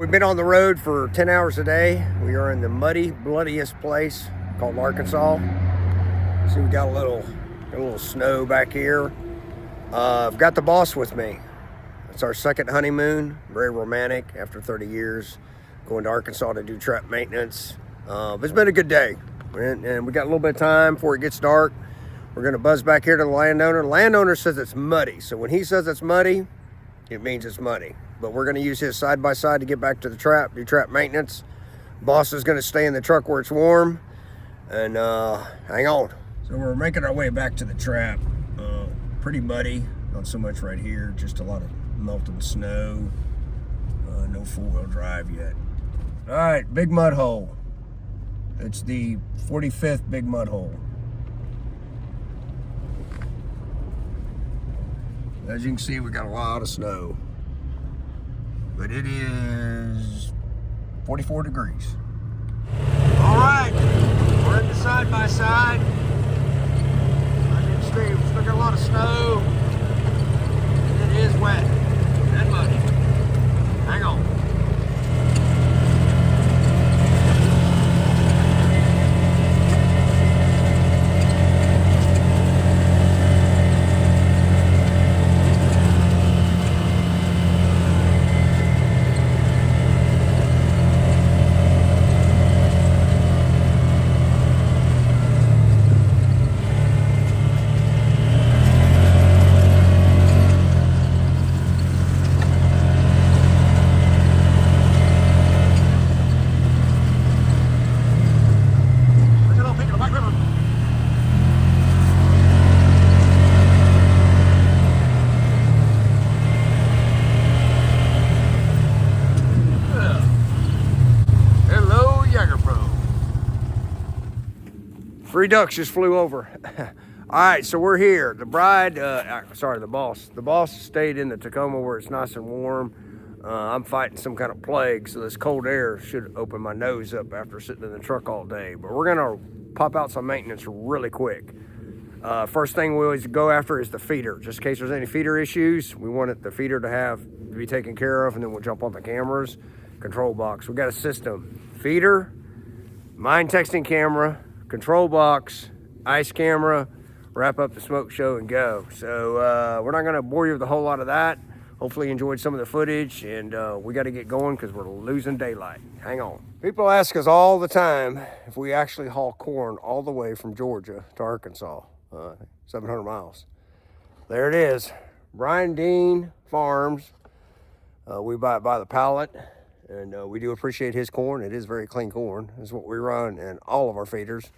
We've been on the road for 10 hours a day. We are in the muddy, bloodiest place called Arkansas. See, we got a little snow back here. I've got the boss with me. It's our second honeymoon. Very romantic after 30 years going to Arkansas to do trap maintenance. It's been a good day, and we got a little bit of time before it gets dark. We're going to buzz back here to the landowner. The landowner says it's muddy, so when he says it's muddy, it means it's muddy. But we're going to use his side-by-side to get back to the trap, do trap maintenance. Boss is going to stay in the truck where it's warm, and hang on. So we're making our way back to the trap. Pretty muddy, not so much right here, just a lot of melting snow. No four-wheel drive yet. All right, big mud hole. It's the 45th big mud hole. As you can see, we got a lot of snow. But it is 44 degrees. All right, we're in the side-by-side. As you can see, we've still got a lot of snow. It is wet and muddy. Hang on. Three ducks just flew over. All right, so we're here. The bride, the boss. The boss stayed in the Tacoma where it's nice and warm. I'm fighting some kind of plague, so this cold air should open my nose up after sitting in the truck all day. But we're gonna pop out some maintenance really quick. First thing we always go after is the feeder. Just in case there's any feeder issues, we want the feeder to be taken care of, and then we'll jump on the cameras. Control box, we got a system. Feeder, mine texting camera, control box, ice camera, wrap up the smoke show and go. So we're not gonna bore you with a whole lot of that. Hopefully you enjoyed some of the footage, and we gotta get going because we're losing daylight. Hang on. People ask us all the time if we actually haul corn all the way from Georgia to Arkansas, 700 miles. There it is, Brian Dean Farms. We buy it by the pallet. And we do appreciate his corn. It is very clean corn. It's what we run in all of our feeders.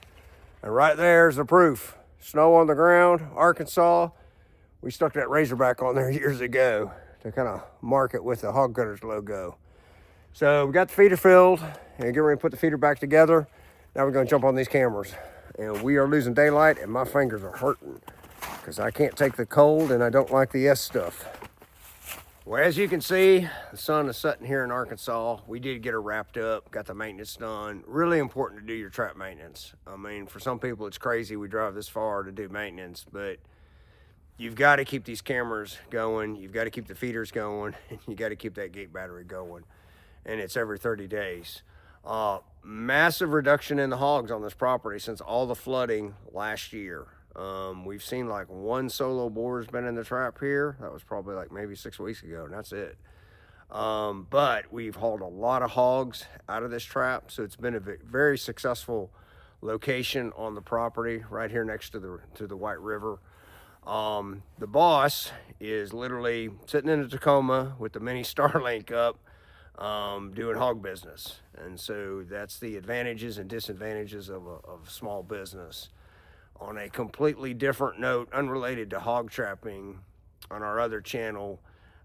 And right there's the proof. Snow on the ground, Arkansas. We stuck that Razorback on there years ago to kind of mark it with the Hog Cutters logo. So we got the feeder filled and get ready to put the feeder back together. Now we're gonna jump on these cameras. And we are losing daylight and my fingers are hurting because I can't take the cold and I don't like the S stuff. Well, as you can see, the sun is setting here in Arkansas. We did get her wrapped up, got the maintenance done. Really important to do your trap maintenance. I mean, for some people, it's crazy we drive this far to do maintenance, but you've got to keep these cameras going. You've got to keep the feeders going. And you got to keep that gate battery going. And it's every 30 days. Massive reduction in the hogs on this property since all the flooding last year. We've seen like one solo boar's been in the trap here. That was probably like maybe 6 weeks ago, and that's it. But we've hauled a lot of hogs out of this trap, so it's been a very successful location on the property right here next to the White River. The boss is literally sitting in the Tacoma with the mini Starlink up, doing hog business, and so that's the advantages and disadvantages of a small business. On a completely different note, unrelated to hog trapping, on our other channel,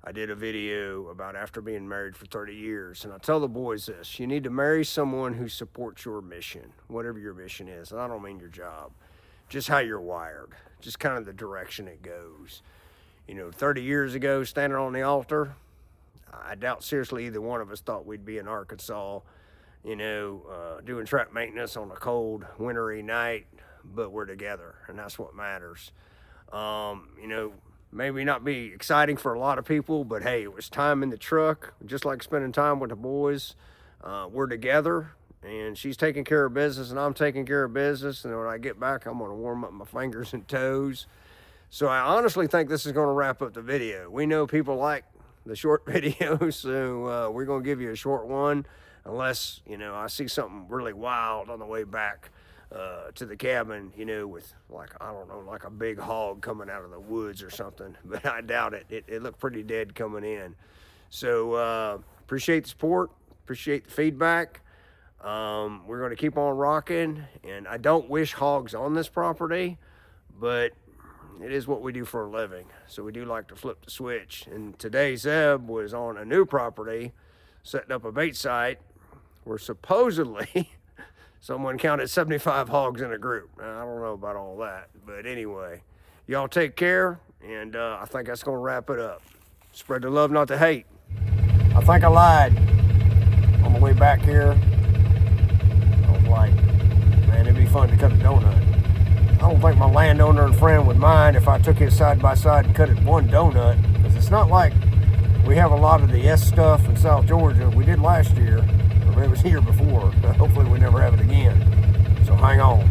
I did a video about after being married for 30 years. And I tell the boys this: you need to marry someone who supports your mission, whatever your mission is. And I don't mean your job, just how you're wired, just kind of the direction it goes. 30 years ago, standing on the altar, I doubt seriously either one of us thought we'd be in Arkansas, doing trap maintenance on a cold, wintry night. But we're together, and that's what matters. maybe not be exciting for a lot of people, but hey, it was time in the truck, just like spending time with the boys. We're together, and she's taking care of business, and I'm taking care of business. And when I get back, I'm going to warm up my fingers and toes. So I honestly think this is going to wrap up the video. We know people like the short videos, so we're going to give you a short one, unless, you know, I see something really wild on the way back to the cabin, you know, with like, I don't know, like a big hog coming out of the woods or something, but I doubt it. It looked pretty dead coming in. So appreciate the support, appreciate the feedback. We're going to keep on rocking, and I don't wish hogs on this property, but it is what we do for a living. So we do like to flip the switch. And today Zeb was on a new property, setting up a bait site where supposedly someone counted 75 hogs in a group. Now, I don't know about all that, but anyway, y'all take care, and I think that's going to wrap it up. Spread the love, not the hate. I think I lied on the way back here. I was like, man, it'd be fun to cut a donut. I don't think my landowner and friend would mind if I took his side by side and cut it one donut, because it's not like we have a lot of the S stuff in South Georgia. We did last year, or it was here before. Hopefully we never have it again. So hang on.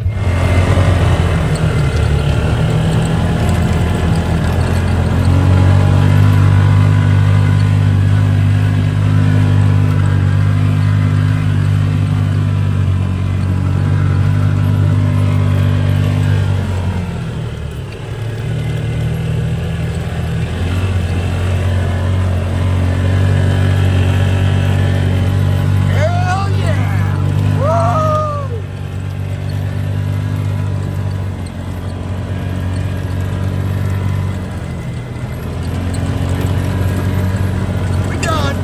We done.